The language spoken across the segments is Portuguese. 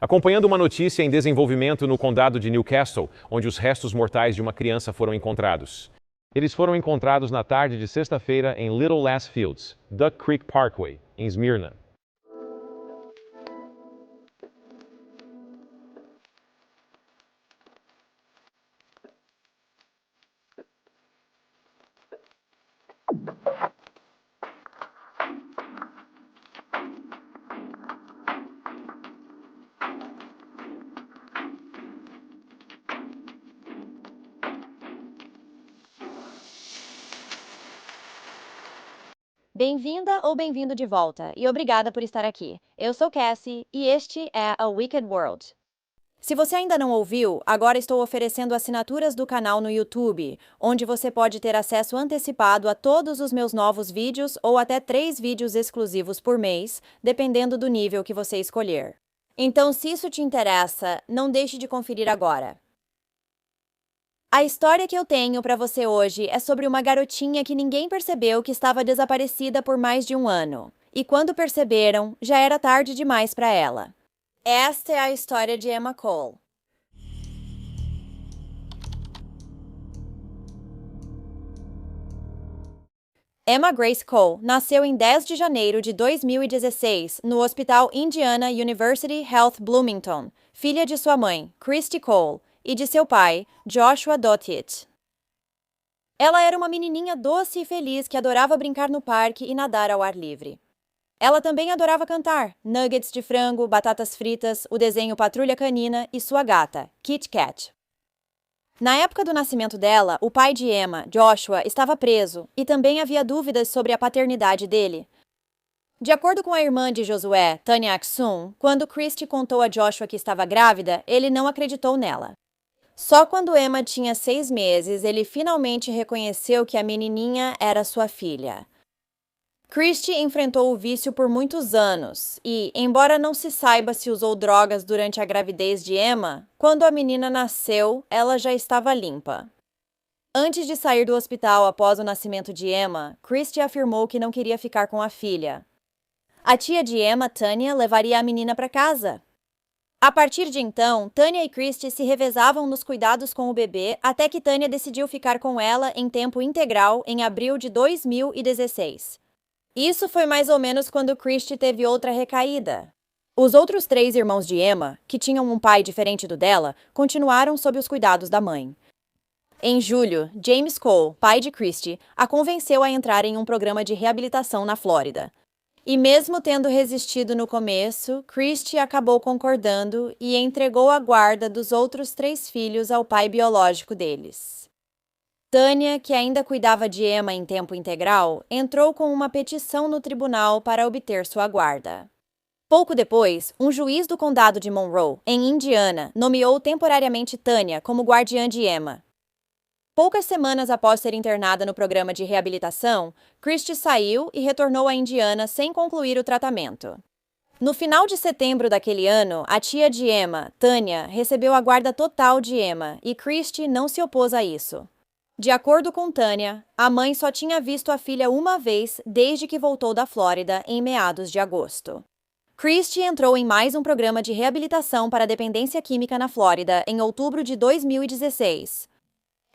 Acompanhando uma notícia em desenvolvimento no condado de Newcastle, onde os restos mortais de uma criança foram encontrados. Eles foram encontrados na tarde de sexta-feira em Little Lass Fields, Duck Creek Parkway, em Smyrna. Bem-vinda ou bem-vindo de volta, e obrigada por estar aqui. Eu sou Cassie, e este é A Wicked World. Se você ainda não ouviu, agora estou oferecendo assinaturas do canal no YouTube, onde você pode ter acesso antecipado a todos os meus novos vídeos ou até 3 vídeos exclusivos por mês, dependendo do nível que você escolher. Então, se isso te interessa, não deixe de conferir agora. A história que eu tenho para você hoje é sobre uma garotinha que ninguém percebeu que estava desaparecida por mais de um ano. E quando perceberam, já era tarde demais para ela. Esta é a história de Emma Cole. Emma Grace Cole nasceu em 10 de janeiro de 2016 no Hospital Indiana University Health Bloomington, filha de sua mãe, Christy Cole, e de seu pai, Joshua Dottiet. Ela era uma menininha doce e feliz que adorava brincar no parque e nadar ao ar livre. Ela também adorava cantar, nuggets de frango, batatas fritas, o desenho Patrulha Canina e sua gata, Kit Kat. Na época do nascimento dela, o pai de Emma, Joshua, estava preso e também havia dúvidas sobre a paternidade dele. De acordo com a irmã de Josué, Tanya Axum, quando Christy contou a Joshua que estava grávida, ele não acreditou nela. Só quando Emma tinha 6 meses, ele finalmente reconheceu que a menininha era sua filha. Christy enfrentou o vício por muitos anos e, embora não se saiba se usou drogas durante a gravidez de Emma, quando a menina nasceu, ela já estava limpa. Antes de sair do hospital após o nascimento de Emma, Christy afirmou que não queria ficar com a filha. A tia de Emma, Tanya, levaria a menina para casa. A partir de então, Tanya e Christy se revezavam nos cuidados com o bebê até que Tanya decidiu ficar com ela em tempo integral em abril de 2016. Isso foi mais ou menos quando Christy teve outra recaída. Os outros 3 irmãos de Emma, que tinham um pai diferente do dela, continuaram sob os cuidados da mãe. Em julho, James Cole, pai de Christy, a convenceu a entrar em um programa de reabilitação na Flórida. E mesmo tendo resistido no começo, Christy acabou concordando e entregou a guarda dos outros 3 filhos ao pai biológico deles. Tanya, que ainda cuidava de Emma em tempo integral, entrou com uma petição no tribunal para obter sua guarda. Pouco depois, um juiz do condado de Monroe, em Indiana, nomeou temporariamente Tanya como guardiã de Emma. Poucas semanas após ser internada no programa de reabilitação, Christy saiu e retornou a Indiana sem concluir o tratamento. No final de setembro daquele ano, a tia de Emma, Tanya, recebeu a guarda total de Emma e Christy não se opôs a isso. De acordo com Tanya, a mãe só tinha visto a filha uma vez desde que voltou da Flórida em meados de agosto. Christy entrou em mais um programa de reabilitação para dependência química na Flórida em outubro de 2016.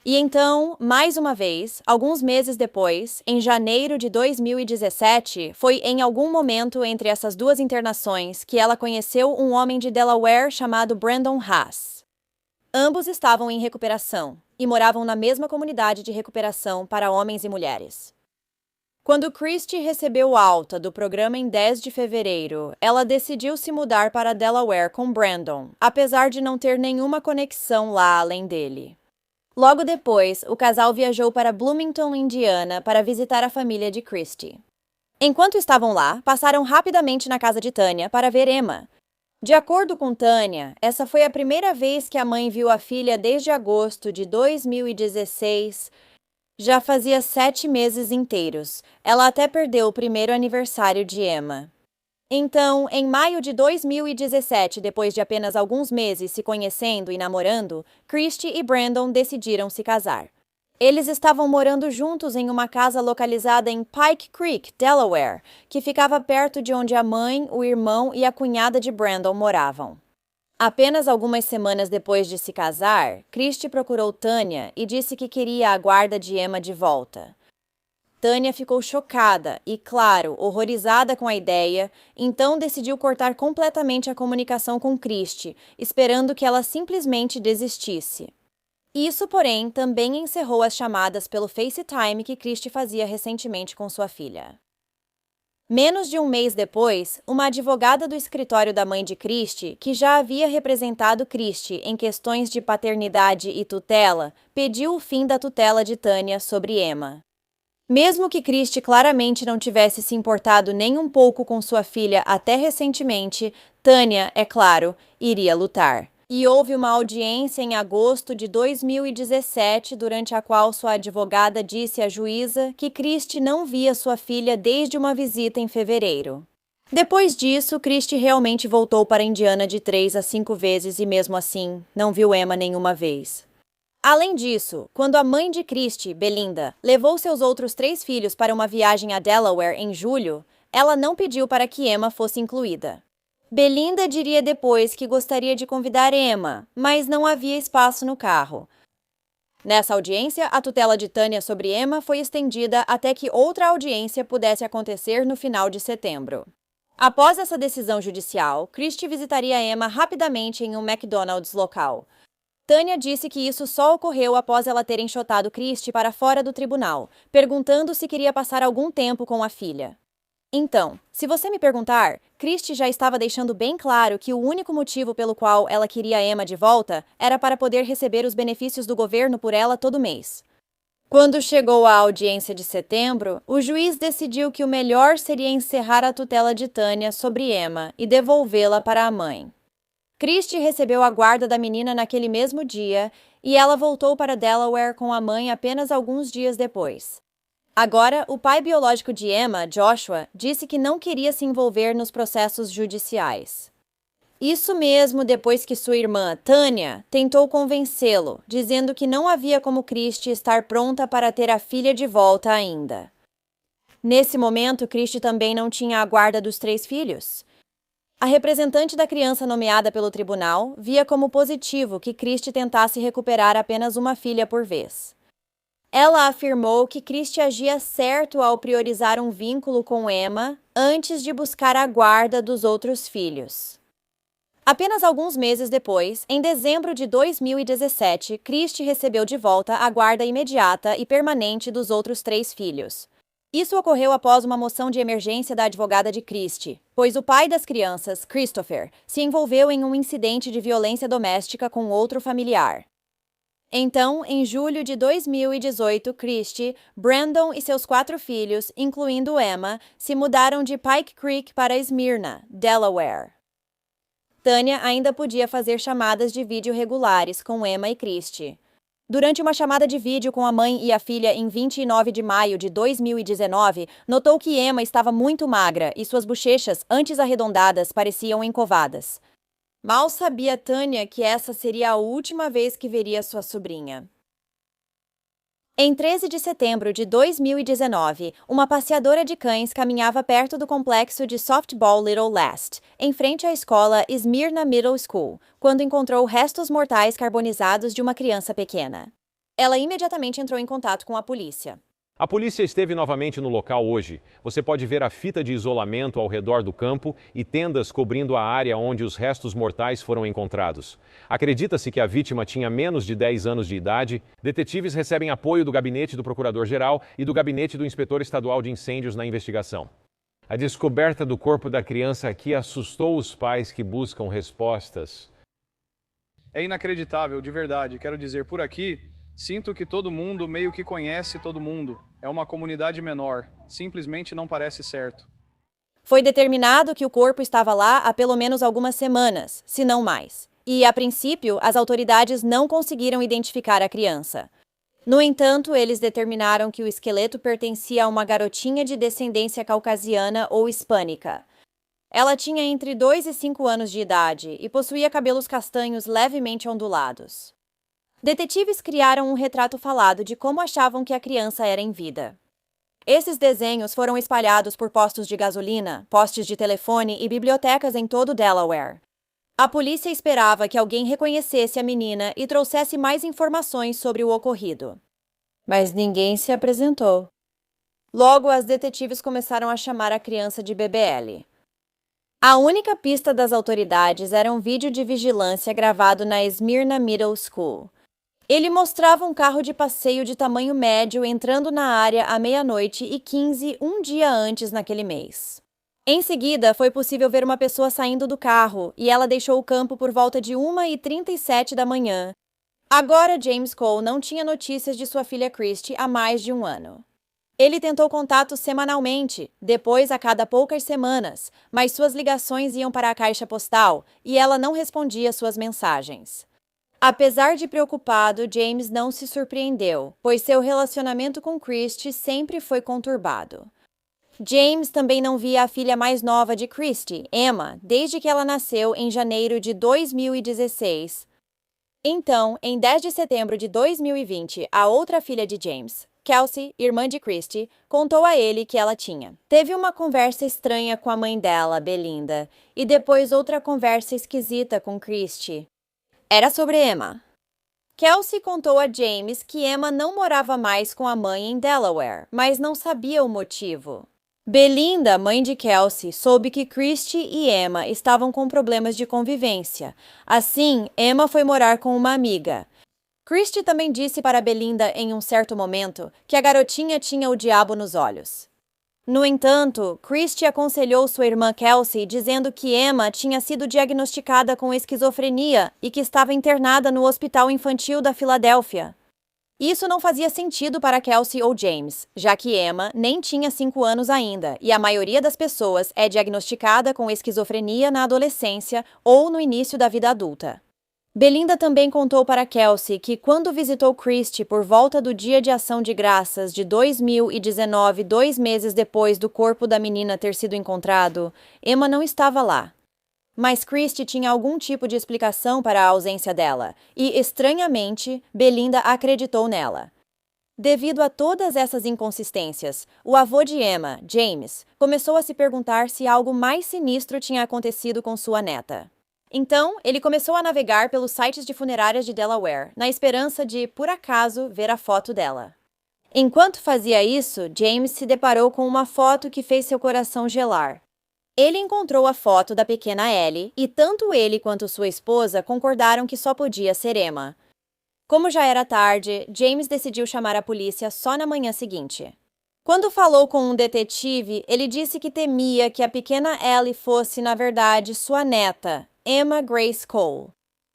E então, mais uma vez, alguns meses depois, em janeiro de 2017, foi em algum momento entre essas 2 internações que ela conheceu um homem de Delaware chamado Brandon Haas. Ambos estavam em recuperação e moravam na mesma comunidade de recuperação para homens e mulheres. Quando Christy recebeu alta do programa em 10 de fevereiro, ela decidiu se mudar para Delaware com Brandon, apesar de não ter nenhuma conexão lá além dele. Logo depois, o casal viajou para Bloomington, Indiana, para visitar a família de Christy. Enquanto estavam lá, passaram rapidamente na casa de Tanya para ver Emma. De acordo com Tanya, essa foi a primeira vez que a mãe viu a filha desde agosto de 2016. Já fazia 7 meses inteiros. Ela até perdeu o primeiro aniversário de Emma. Então, em maio de 2017, depois de apenas alguns meses se conhecendo e namorando, Christy e Brandon decidiram se casar. Eles estavam morando juntos em uma casa localizada em Pike Creek, Delaware, que ficava perto de onde a mãe, o irmão e a cunhada de Brandon moravam. Apenas algumas semanas depois de se casar, Christie procurou Tanya e disse que queria a guarda de Emma de volta. Tanya ficou chocada e, claro, horrorizada com a ideia, então decidiu cortar completamente a comunicação com Christie, esperando que ela simplesmente desistisse. Isso, porém, também encerrou as chamadas pelo FaceTime que Christie fazia recentemente com sua filha. Menos de um mês depois, uma advogada do escritório da mãe de Christie, que já havia representado Christie em questões de paternidade e tutela, pediu o fim da tutela de Tanya sobre Emma. Mesmo que Christie claramente não tivesse se importado nem um pouco com sua filha até recentemente, Tanya, é claro, iria lutar. E houve uma audiência em agosto de 2017, durante a qual sua advogada disse à juíza que Christie não via sua filha desde uma visita em fevereiro. Depois disso, Christie realmente voltou para Indiana de 3 a 5 vezes e, mesmo assim, não viu Emma nenhuma vez. Além disso, quando a mãe de Christie, Belinda, levou seus outros 3 filhos para uma viagem a Delaware em julho, ela não pediu para que Emma fosse incluída. Belinda diria depois que gostaria de convidar Emma, mas não havia espaço no carro. Nessa audiência, a tutela de Tanya sobre Emma foi estendida até que outra audiência pudesse acontecer no final de setembro. Após essa decisão judicial, Christie visitaria Emma rapidamente em um McDonald's local. Tanya disse que isso só ocorreu após ela ter enxotado Christie para fora do tribunal, perguntando se queria passar algum tempo com a filha. Então, se você me perguntar, Christie já estava deixando bem claro que o único motivo pelo qual ela queria Emma de volta era para poder receber os benefícios do governo por ela todo mês. Quando chegou a audiência de setembro, o juiz decidiu que o melhor seria encerrar a tutela de Tanya sobre Emma e devolvê-la para a mãe. Christie recebeu a guarda da menina naquele mesmo dia e ela voltou para Delaware com a mãe apenas alguns dias depois. Agora, o pai biológico de Emma, Joshua, disse que não queria se envolver nos processos judiciais. Isso mesmo depois que sua irmã, Tanya, tentou convencê-lo, dizendo que não havia como Christie estar pronta para ter a filha de volta ainda. Nesse momento, Christie também não tinha a guarda dos 3 filhos. A representante da criança nomeada pelo tribunal via como positivo que Christie tentasse recuperar apenas uma filha por vez. Ela afirmou que Christie agia certo ao priorizar um vínculo com Emma antes de buscar a guarda dos outros filhos. Apenas alguns meses depois, em dezembro de 2017, Christie recebeu de volta a guarda imediata e permanente dos outros 3 filhos. Isso ocorreu após uma moção de emergência da advogada de Christie, pois o pai das crianças, Christopher, se envolveu em um incidente de violência doméstica com outro familiar. Então, em julho de 2018, Christie, Brandon e seus 4 filhos, incluindo Emma, se mudaram de Pike Creek para Smyrna, Delaware. Tanya ainda podia fazer chamadas de vídeo regulares com Emma e Christie. Durante uma chamada de vídeo com a mãe e a filha em 29 de maio de 2019, notou que Emma estava muito magra e suas bochechas, antes arredondadas, pareciam encovadas. Mal sabia Tanya que essa seria a última vez que veria sua sobrinha. Em 13 de setembro de 2019, uma passeadora de cães caminhava perto do complexo de softball Little Last, em frente à escola Smyrna Middle School, quando encontrou restos mortais carbonizados de uma criança pequena. Ela imediatamente entrou em contato com a polícia. A polícia esteve novamente no local hoje. Você pode ver a fita de isolamento ao redor do campo e tendas cobrindo a área onde os restos mortais foram encontrados. Acredita-se que a vítima tinha menos de 10 anos de idade. Detetives recebem apoio do gabinete do Procurador-Geral e do gabinete do Inspetor Estadual de Incêndios na investigação. A descoberta do corpo da criança aqui assustou os pais que buscam respostas. É inacreditável, de verdade. Quero dizer, por aqui, sinto que todo mundo meio que conhece todo mundo. É uma comunidade menor. Simplesmente não parece certo. Foi determinado que o corpo estava lá há pelo menos algumas semanas, se não mais. E, a princípio, as autoridades não conseguiram identificar a criança. No entanto, eles determinaram que o esqueleto pertencia a uma garotinha de descendência caucasiana ou hispânica. Ela tinha entre 2 e 5 anos de idade e possuía cabelos castanhos levemente ondulados. Detetives criaram um retrato falado de como achavam que a criança era em vida. Esses desenhos foram espalhados por postos de gasolina, postes de telefone e bibliotecas em todo Delaware. A polícia esperava que alguém reconhecesse a menina e trouxesse mais informações sobre o ocorrido. Mas ninguém se apresentou. Logo, as detetives começaram a chamar a criança de BBL. A única pista das autoridades era um vídeo de vigilância gravado na Smyrna Middle School. Ele mostrava um carro de passeio de tamanho médio entrando na área à 00:15, um dia antes naquele mês. Em seguida, foi possível ver uma pessoa saindo do carro e ela deixou o campo por volta de 1:37 da manhã. Agora, James Cole não tinha notícias de sua filha Christy há mais de um ano. Ele tentou contato semanalmente, depois a cada poucas semanas, mas suas ligações iam para a caixa postal e ela não respondia suas mensagens. Apesar de preocupado, James não se surpreendeu, pois seu relacionamento com Christy sempre foi conturbado. James também não via a filha mais nova de Christy, Emma, desde que ela nasceu em janeiro de 2016. Então, em 10 de setembro de 2020, a outra filha de James, Kelsey, irmã de Christy, contou a ele que ela tinha. Teve uma conversa estranha com a mãe dela, Belinda, e depois outra conversa esquisita com Christy. Era sobre Emma. Kelsey contou a James que Emma não morava mais com a mãe em Delaware, mas não sabia o motivo. Belinda, mãe de Kelsey, soube que Christy e Emma estavam com problemas de convivência. Assim, Emma foi morar com uma amiga. Christy também disse para Belinda em um certo momento que a garotinha tinha o diabo nos olhos. No entanto, Christy aconselhou sua irmã Kelsey dizendo que Emma tinha sido diagnosticada com esquizofrenia e que estava internada no Hospital Infantil da Filadélfia. Isso não fazia sentido para Kelsey ou James, já que Emma nem tinha 5 anos ainda e a maioria das pessoas é diagnosticada com esquizofrenia na adolescência ou no início da vida adulta. Belinda também contou para Kelsey que quando visitou Christy por volta do Dia de Ação de Graças de 2019, 2 meses depois do corpo da menina ter sido encontrado, Emma não estava lá. Mas Christy tinha algum tipo de explicação para a ausência dela, e, estranhamente, Belinda acreditou nela. Devido a todas essas inconsistências, o avô de Emma, James, começou a se perguntar se algo mais sinistro tinha acontecido com sua neta. Então, ele começou a navegar pelos sites de funerárias de Delaware, na esperança de, por acaso, ver a foto dela. Enquanto fazia isso, James se deparou com uma foto que fez seu coração gelar. Ele encontrou a foto da pequena Ellie e tanto ele quanto sua esposa concordaram que só podia ser Emma. Como já era tarde, James decidiu chamar a polícia só na manhã seguinte. Quando falou com um detetive, ele disse que temia que a pequena Ellie fosse, na verdade, sua neta, Emma Grace Cole.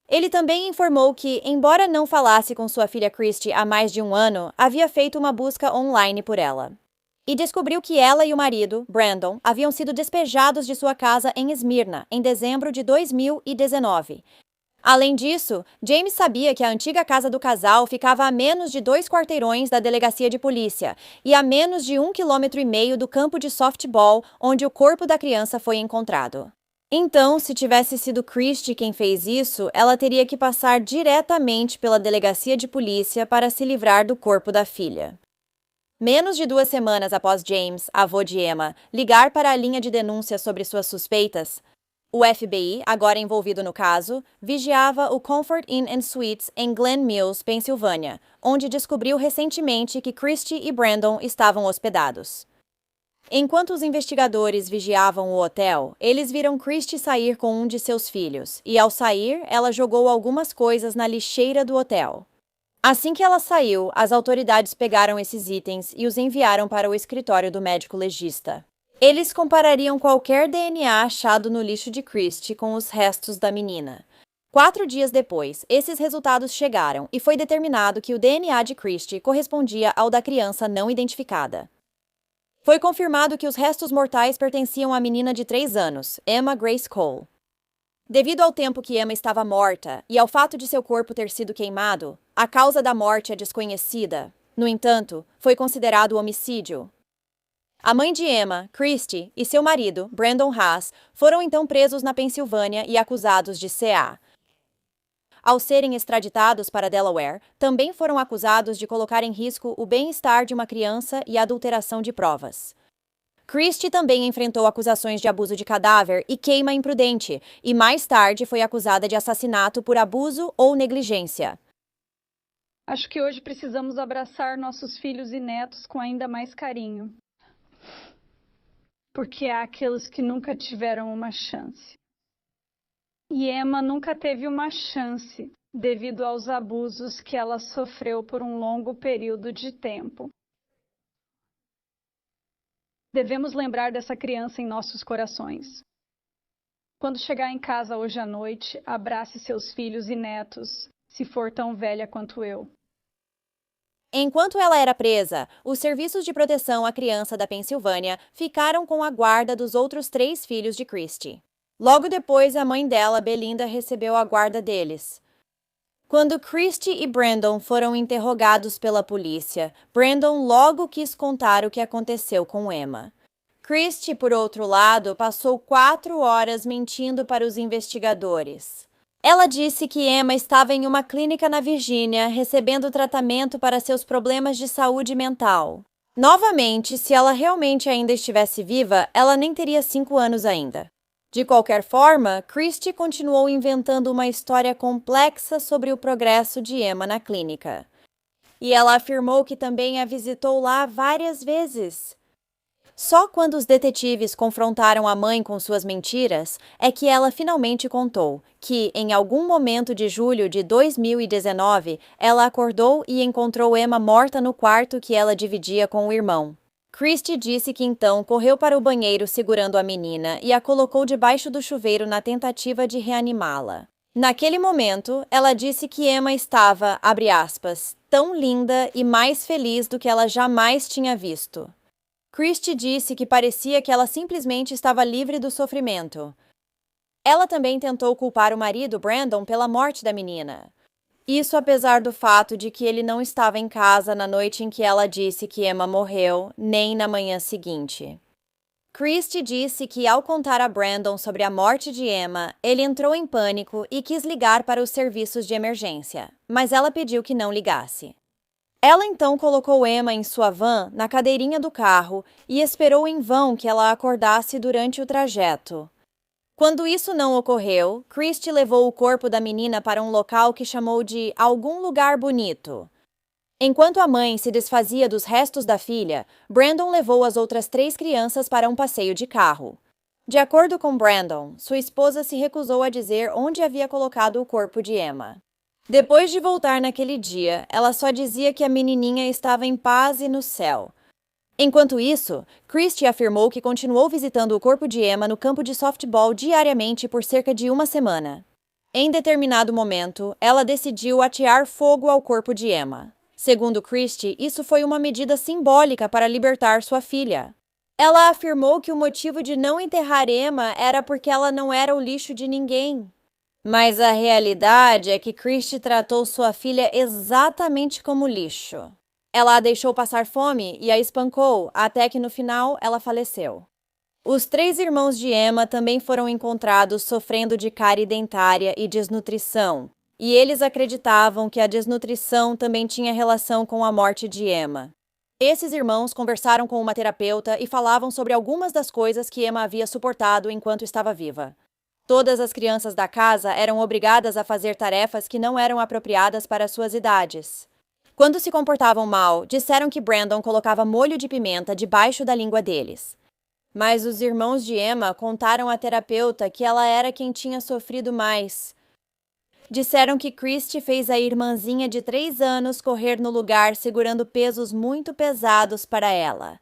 Ele também informou que, embora não falasse com sua filha Christy há mais de um ano, havia feito uma busca online por ela. E descobriu que ela e o marido, Brandon, haviam sido despejados de sua casa em Smyrna, em dezembro de 2019. Além disso, James sabia que a antiga casa do casal ficava a menos de 2 quarteirões da delegacia de polícia e a menos de 1,5 km do campo de softball onde o corpo da criança foi encontrado. Então, se tivesse sido Christy quem fez isso, ela teria que passar diretamente pela delegacia de polícia para se livrar do corpo da filha. Menos de 2 semanas após James, avô de Emma, ligar para a linha de denúncia sobre suas suspeitas, o FBI, agora envolvido no caso, vigiava o Comfort Inn and Suites em Glen Mills, Pensilvânia, onde descobriu recentemente que Christy e Brandon estavam hospedados. Enquanto os investigadores vigiavam o hotel, eles viram Christy sair com um de seus filhos, e ao sair, ela jogou algumas coisas na lixeira do hotel. Assim que ela saiu, as autoridades pegaram esses itens e os enviaram para o escritório do médico legista. Eles comparariam qualquer DNA achado no lixo de Christy com os restos da menina. 4 dias depois, esses resultados chegaram e foi determinado que o DNA de Christy correspondia ao da criança não identificada. Foi confirmado que os restos mortais pertenciam à menina de 3 anos, Emma Grace Cole. Devido ao tempo que Emma estava morta e ao fato de seu corpo ter sido queimado, a causa da morte é desconhecida. No entanto, foi considerado homicídio. A mãe de Emma, Christy, e seu marido, Brandon Haas, foram então presos na Pensilvânia e acusados de CA. Ao serem extraditados para Delaware, também foram acusados de colocar em risco o bem-estar de uma criança e adulteração de provas. Christie também enfrentou acusações de abuso de cadáver e queima imprudente, e mais tarde foi acusada de assassinato por abuso ou negligência. Acho que hoje precisamos abraçar nossos filhos e netos com ainda mais carinho. Porque há aqueles que nunca tiveram uma chance. E Emma nunca teve uma chance, devido aos abusos que ela sofreu por um longo período de tempo. Devemos lembrar dessa criança em nossos corações. Quando chegar em casa hoje à noite, abrace seus filhos e netos, se for tão velha quanto eu. Enquanto ela era presa, os serviços de proteção à criança da Pensilvânia ficaram com a guarda dos outros 3 filhos de Christie. Logo depois, a mãe dela, Belinda, recebeu a guarda deles. Quando Christie e Brandon foram interrogados pela polícia, Brandon logo quis contar o que aconteceu com Emma. Christie, por outro lado, passou 4 horas mentindo para os investigadores. Ela disse que Emma estava em uma clínica na Virgínia, recebendo tratamento para seus problemas de saúde mental. Novamente, se ela realmente ainda estivesse viva, ela nem teria 5 anos ainda. De qualquer forma, Christie continuou inventando uma história complexa sobre o progresso de Emma na clínica. E ela afirmou que também a visitou lá várias vezes. Só quando os detetives confrontaram a mãe com suas mentiras é que ela finalmente contou que, em algum momento de julho de 2019, ela acordou e encontrou Emma morta no quarto que ela dividia com o irmão. Christie disse que então correu para o banheiro segurando a menina e a colocou debaixo do chuveiro na tentativa de reanimá-la. Naquele momento, ela disse que Emma estava, abre aspas, tão linda e mais feliz do que ela jamais tinha visto. Christie disse que parecia que ela simplesmente estava livre do sofrimento. Ela também tentou culpar o marido, Brandon, pela morte da menina. Isso apesar do fato de que ele não estava em casa na noite em que ela disse que Emma morreu, nem na manhã seguinte. Christie disse que, ao contar a Brandon sobre a morte de Emma, ele entrou em pânico e quis ligar para os serviços de emergência, mas ela pediu que não ligasse. Ela então colocou Emma em sua van na cadeirinha do carro e esperou em vão que ela acordasse durante o trajeto. Quando isso não ocorreu, Christie levou o corpo da menina para um local que chamou de algum lugar bonito. Enquanto a mãe se desfazia dos restos da filha, Brandon levou as outras 3 crianças para um passeio de carro. De acordo com Brandon, sua esposa se recusou a dizer onde havia colocado o corpo de Emma. Depois de voltar naquele dia, ela só dizia que a menininha estava em paz e no céu. Enquanto isso, Christie afirmou que continuou visitando o corpo de Emma no campo de softball diariamente por cerca de 1 semana. Em determinado momento, ela decidiu atear fogo ao corpo de Emma. Segundo Christie, isso foi uma medida simbólica para libertar sua filha. Ela afirmou que o motivo de não enterrar Emma era porque ela não era o lixo de ninguém. Mas a realidade é que Christie tratou sua filha exatamente como lixo. Ela a deixou passar fome e a espancou, até que no final ela faleceu. Os 3 irmãos de Emma também foram encontrados sofrendo de cárie dentária e desnutrição, e eles acreditavam que a desnutrição também tinha relação com a morte de Emma. Esses irmãos conversaram com uma terapeuta e falavam sobre algumas das coisas que Emma havia suportado enquanto estava viva. Todas as crianças da casa eram obrigadas a fazer tarefas que não eram apropriadas para suas idades. Quando se comportavam mal, disseram que Brandon colocava molho de pimenta debaixo da língua deles. Mas os irmãos de Emma contaram à terapeuta que ela era quem tinha sofrido mais. Disseram que Christie fez a irmãzinha de 3 anos correr no lugar segurando pesos muito pesados para ela.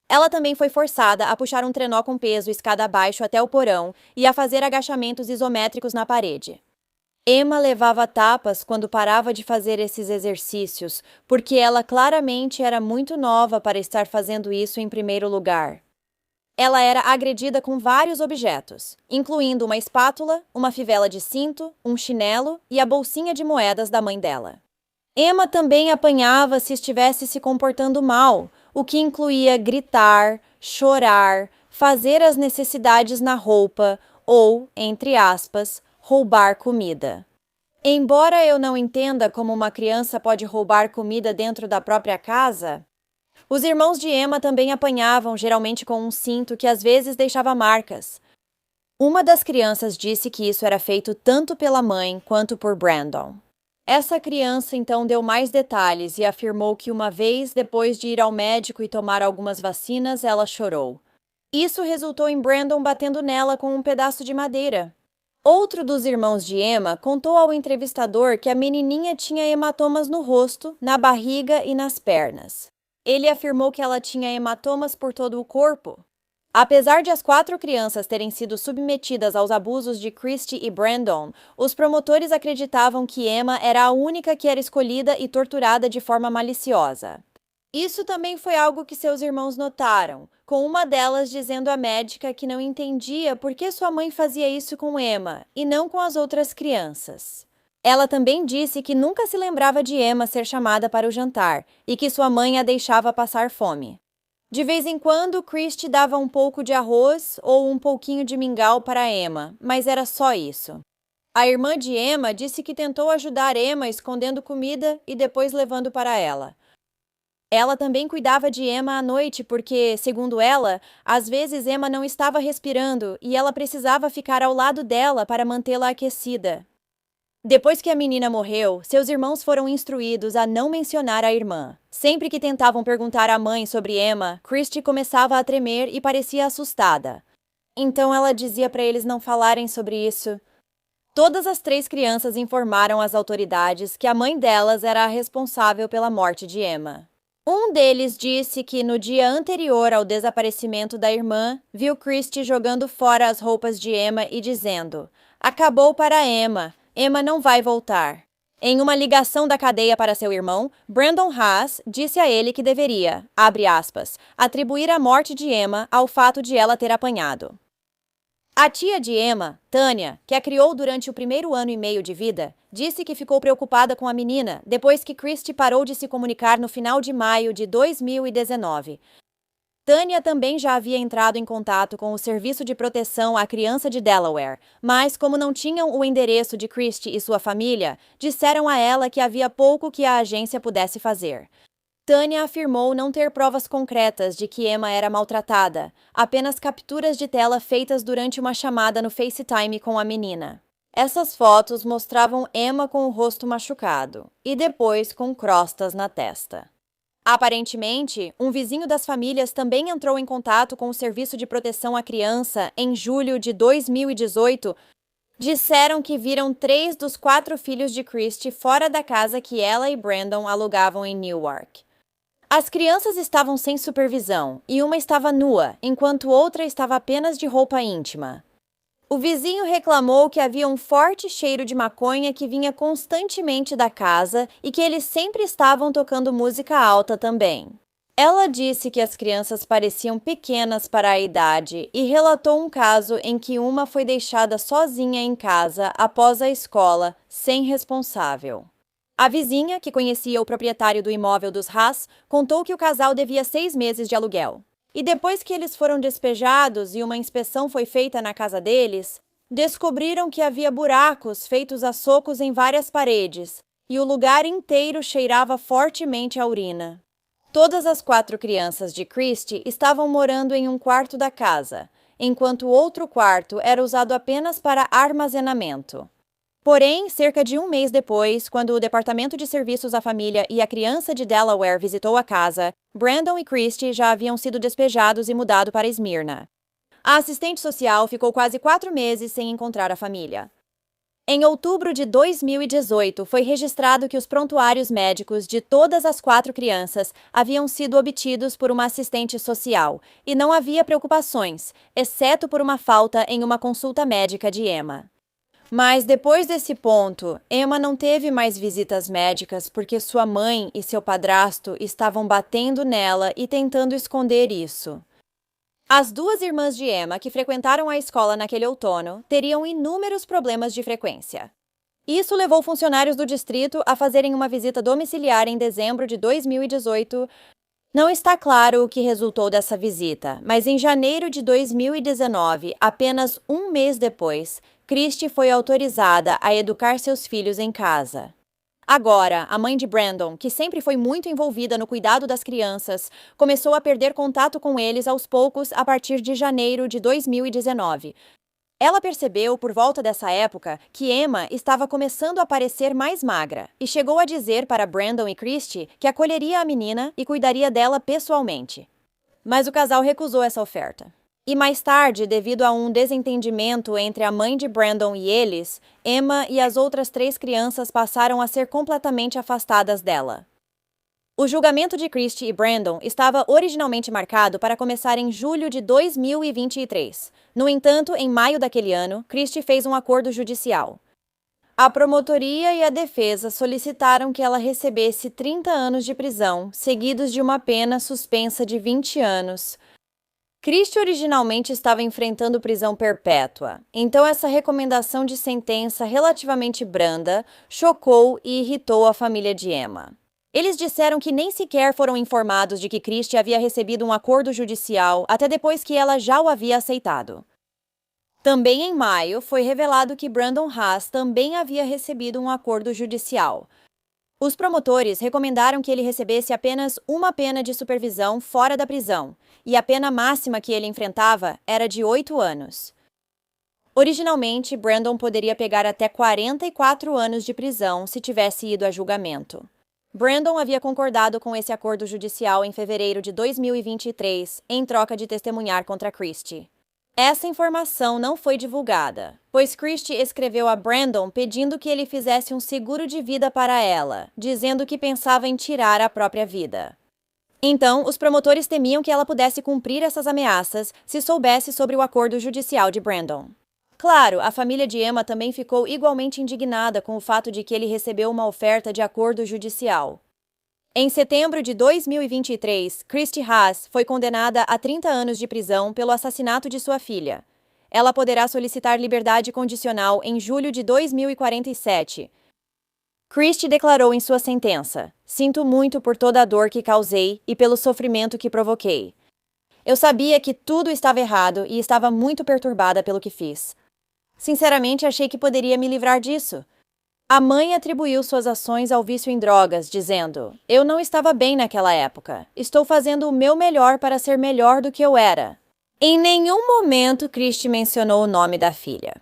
Ela também foi forçada a puxar um trenó com peso escada abaixo até o porão e a fazer agachamentos isométricos na parede. Emma levava tapas quando parava de fazer esses exercícios, porque ela claramente era muito nova para estar fazendo isso em primeiro lugar. Ela era agredida com vários objetos, incluindo uma espátula, uma fivela de cinto, um chinelo e a bolsinha de moedas da mãe dela. Emma também apanhava se estivesse se comportando mal, o que incluía gritar, chorar, fazer as necessidades na roupa ou, entre aspas, roubar comida. Embora eu não entenda como uma criança pode roubar comida dentro da própria casa, Os irmãos de Emma também apanhavam, geralmente com um cinto que às vezes deixava marcas. Uma das crianças disse que isso era feito tanto pela mãe quanto por Brandon. Essa criança então deu mais detalhes e afirmou que uma vez, depois de ir ao médico e tomar algumas vacinas, ela chorou. Isso resultou em Brandon batendo nela com um pedaço de madeira. Outro dos irmãos de Emma contou ao entrevistador que a menininha tinha hematomas no rosto, na barriga e nas pernas. Ele afirmou que ela tinha hematomas por todo o corpo. Apesar de as 4 crianças terem sido submetidas aos abusos de Christy e Brandon, os promotores acreditavam que Emma era a única que era escolhida e torturada de forma maliciosa. Isso também foi algo que seus irmãos notaram, com uma delas dizendo à médica que não entendia por que sua mãe fazia isso com Emma e não com as outras crianças. Ela também disse que nunca se lembrava de Emma ser chamada para o jantar e que sua mãe a deixava passar fome. De vez em quando, Christy dava um pouco de arroz ou um pouquinho de mingau para Emma, mas era só isso. A irmã de Emma disse que tentou ajudar Emma escondendo comida e depois levando para ela. Ela também cuidava de Emma à noite porque, segundo ela, às vezes Emma não estava respirando e ela precisava ficar ao lado dela para mantê-la aquecida. Depois que a menina morreu, seus irmãos foram instruídos a não mencionar a irmã. Sempre que tentavam perguntar à mãe sobre Emma, Christy começava a tremer e parecia assustada. Então ela dizia para eles não falarem sobre isso. Todas as 3 crianças informaram às autoridades que a mãe delas era a responsável pela morte de Emma. Um deles disse que no dia anterior ao desaparecimento da irmã, viu Christy jogando fora as roupas de Emma e dizendo: "Acabou para Emma. Emma não vai voltar." Em uma ligação da cadeia para seu irmão, Brandon Haas disse a ele que deveria, abre aspas, atribuir a morte de Emma ao fato de ela ter apanhado. A tia de Emma, Tânia, que a criou durante o primeiro ano e meio de vida, disse que ficou preocupada com a menina depois que Christy parou de se comunicar no final de maio de 2019. Tânia também já havia entrado em contato com o Serviço de Proteção à Criança de Delaware, mas como não tinham o endereço de Christy e sua família, disseram a ela que havia pouco que a agência pudesse fazer. Tânia afirmou não ter provas concretas de que Emma era maltratada, apenas capturas de tela feitas durante uma chamada no FaceTime com a menina. Essas fotos mostravam Emma com o rosto machucado e depois com crostas na testa. Aparentemente, um vizinho das famílias também entrou em contato com o Serviço de Proteção à Criança em julho de 2018. Disseram que viram 3 dos 4 filhos de Christy fora da casa que ela e Brandon alugavam em Newark. As crianças estavam sem supervisão e uma estava nua, enquanto outra estava apenas de roupa íntima. O vizinho reclamou que havia um forte cheiro de maconha que vinha constantemente da casa e que eles sempre estavam tocando música alta também. Ela disse que as crianças pareciam pequenas para a idade e relatou um caso em que uma foi deixada sozinha em casa após a escola, sem responsável. A vizinha, que conhecia o proprietário do imóvel dos Haas, contou que o casal devia 6 meses de aluguel. E depois que eles foram despejados e uma inspeção foi feita na casa deles, descobriram que havia buracos feitos a socos em várias paredes e o lugar inteiro cheirava fortemente a urina. Todas as 4 crianças de Christy estavam morando em um quarto da casa, enquanto o outro quarto era usado apenas para armazenamento. Porém, cerca de um mês depois, quando o Departamento de Serviços à Família e a Criança de Delaware visitou a casa, Brandon e Christy já haviam sido despejados e mudado para Smyrna. A assistente social ficou quase 4 meses sem encontrar a família. Em outubro de 2018, foi registrado que os prontuários médicos de todas as 4 crianças haviam sido obtidos por uma assistente social, e não havia preocupações, exceto por uma falta em uma consulta médica de Emma. Mas depois desse ponto, Emma não teve mais visitas médicas porque sua mãe e seu padrasto estavam batendo nela e tentando esconder isso. As 2 irmãs de Emma, que frequentaram a escola naquele outono, teriam inúmeros problemas de frequência. Isso levou funcionários do distrito a fazerem uma visita domiciliar em dezembro de 2018. Não está claro o que resultou dessa visita, mas em janeiro de 2019, apenas um mês depois, Christy foi autorizada a educar seus filhos em casa. Agora, a mãe de Brandon, que sempre foi muito envolvida no cuidado das crianças, começou a perder contato com eles aos poucos a partir de janeiro de 2019. Ela percebeu, por volta dessa época, que Emma estava começando a parecer mais magra e chegou a dizer para Brandon e Christy que acolheria a menina e cuidaria dela pessoalmente. Mas o casal recusou essa oferta. E mais tarde, devido a um desentendimento entre a mãe de Brandon e eles, Emma e as outras 3 crianças passaram a ser completamente afastadas dela. O julgamento de Christy e Brandon estava originalmente marcado para começar em julho de 2023. No entanto, em maio daquele ano, Christy fez um acordo judicial. A promotoria e a defesa solicitaram que ela recebesse 30 anos de prisão, seguidos de uma pena suspensa de 20 anos. Christy originalmente estava enfrentando prisão perpétua, então essa recomendação de sentença relativamente branda chocou e irritou a família de Emma. Eles disseram que nem sequer foram informados de que Christy havia recebido um acordo judicial até depois que ela já o havia aceitado. Também em maio, foi revelado que Brandon Haas também havia recebido um acordo judicial. Os promotores recomendaram que ele recebesse apenas uma pena de supervisão fora da prisão, e a pena máxima que ele enfrentava era de 8 anos. Originalmente, Brandon poderia pegar até 44 anos de prisão se tivesse ido a julgamento. Brandon havia concordado com esse acordo judicial em fevereiro de 2023, em troca de testemunhar contra Christy. Essa informação não foi divulgada, pois Christy escreveu a Brandon pedindo que ele fizesse um seguro de vida para ela, dizendo que pensava em tirar a própria vida. Então, os promotores temiam que ela pudesse cumprir essas ameaças se soubesse sobre o acordo judicial de Brandon. Claro, a família de Emma também ficou igualmente indignada com o fato de que ele recebeu uma oferta de acordo judicial. Em setembro de 2023, Christy Haas foi condenada a 30 anos de prisão pelo assassinato de sua filha. Ela poderá solicitar liberdade condicional em julho de 2047. Christy declarou em sua sentença: "Sinto muito por toda a dor que causei e pelo sofrimento que provoquei. Eu sabia que tudo estava errado e estava muito perturbada pelo que fiz. Sinceramente, achei que poderia me livrar disso." A mãe atribuiu suas ações ao vício em drogas, dizendo: "Eu não estava bem naquela época. Estou fazendo o meu melhor para ser melhor do que eu era." Em nenhum momento Christy mencionou o nome da filha.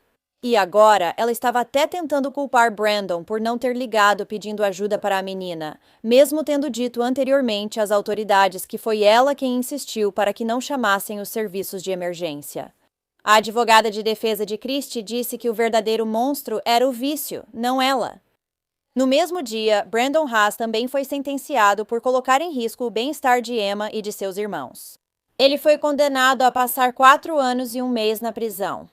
E agora, ela estava até tentando culpar Brandon por não ter ligado pedindo ajuda para a menina, mesmo tendo dito anteriormente às autoridades que foi ela quem insistiu para que não chamassem os serviços de emergência. A advogada de defesa de Christy disse que o verdadeiro monstro era o vício, não ela. No mesmo dia, Brandon Haas também foi sentenciado por colocar em risco o bem-estar de Emma e de seus irmãos. Ele foi condenado a passar 4 anos e 1 mês na prisão.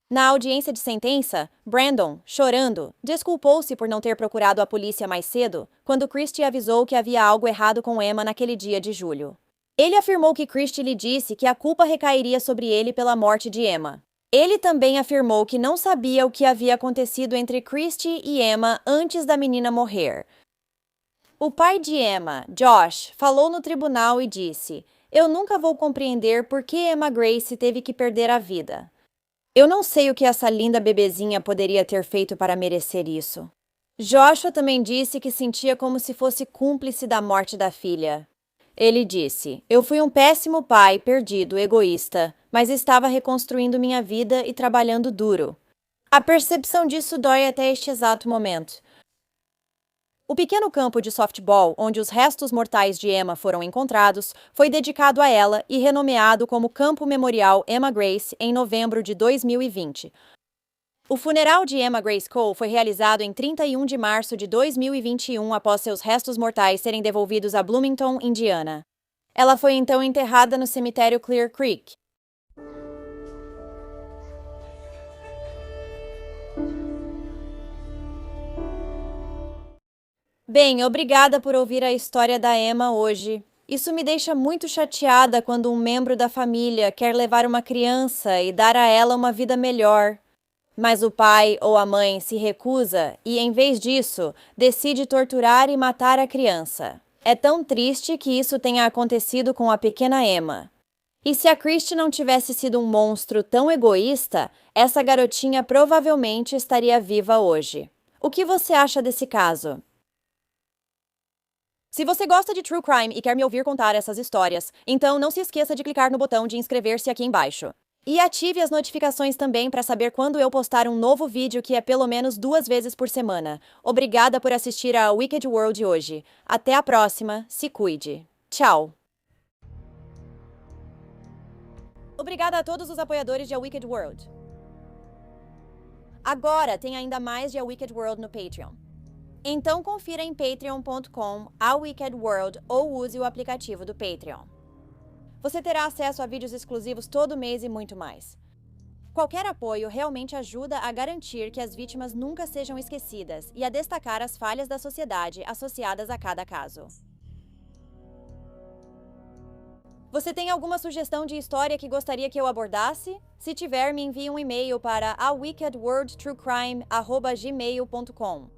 Na audiência de sentença, Brandon, chorando, desculpou-se por não ter procurado a polícia mais cedo, quando Christy avisou que havia algo errado com Emma naquele dia de julho. Ele afirmou que Christy lhe disse que a culpa recairia sobre ele pela morte de Emma. Ele também afirmou que não sabia o que havia acontecido entre Christy e Emma antes da menina morrer. O pai de Emma, Josh, falou no tribunal e disse: "Eu nunca vou compreender por que Emma Grace teve que perder a vida. Eu não sei o que essa linda bebezinha poderia ter feito para merecer isso." Joshua também disse que sentia como se fosse cúmplice da morte da filha. Ele disse: "Eu fui um péssimo pai, perdido, egoísta, mas estava reconstruindo minha vida e trabalhando duro." A percepção disso dói até este exato momento. O pequeno campo de softball, onde os restos mortais de Emma foram encontrados, foi dedicado a ela e renomeado como Campo Memorial Emma Grace em novembro de 2020. O funeral de Emma Grace Cole foi realizado em 31 de março de 2021 após seus restos mortais serem devolvidos a Bloomington, Indiana. Ela foi então enterrada no cemitério Clear Creek. Bem, obrigada por ouvir a história da Emma hoje. Isso me deixa muito chateada quando um membro da família quer levar uma criança e dar a ela uma vida melhor. Mas o pai ou a mãe se recusa e, em vez disso, decide torturar e matar a criança. É tão triste que isso tenha acontecido com a pequena Emma. E se a Christy não tivesse sido um monstro tão egoísta, essa garotinha provavelmente estaria viva hoje. O que você acha desse caso? Se você gosta de True Crime e quer me ouvir contar essas histórias, então não se esqueça de clicar no botão de inscrever-se aqui embaixo. E ative as notificações também para saber quando eu postar um novo vídeo, que é pelo menos 2 vezes por semana. Obrigada por assistir a Wicked World hoje. Até a próxima, se cuide. Tchau! Obrigada a todos os apoiadores de A Wicked World. Agora tem ainda mais de A Wicked World no Patreon. Então confira em patreon.com/awickedworld ou use o aplicativo do Patreon. Você terá acesso a vídeos exclusivos todo mês e muito mais. Qualquer apoio realmente ajuda a garantir que as vítimas nunca sejam esquecidas e a destacar as falhas da sociedade associadas a cada caso. Você tem alguma sugestão de história que gostaria que eu abordasse? Se tiver, me envie um e-mail para awickedworldtruecrime@gmail.com.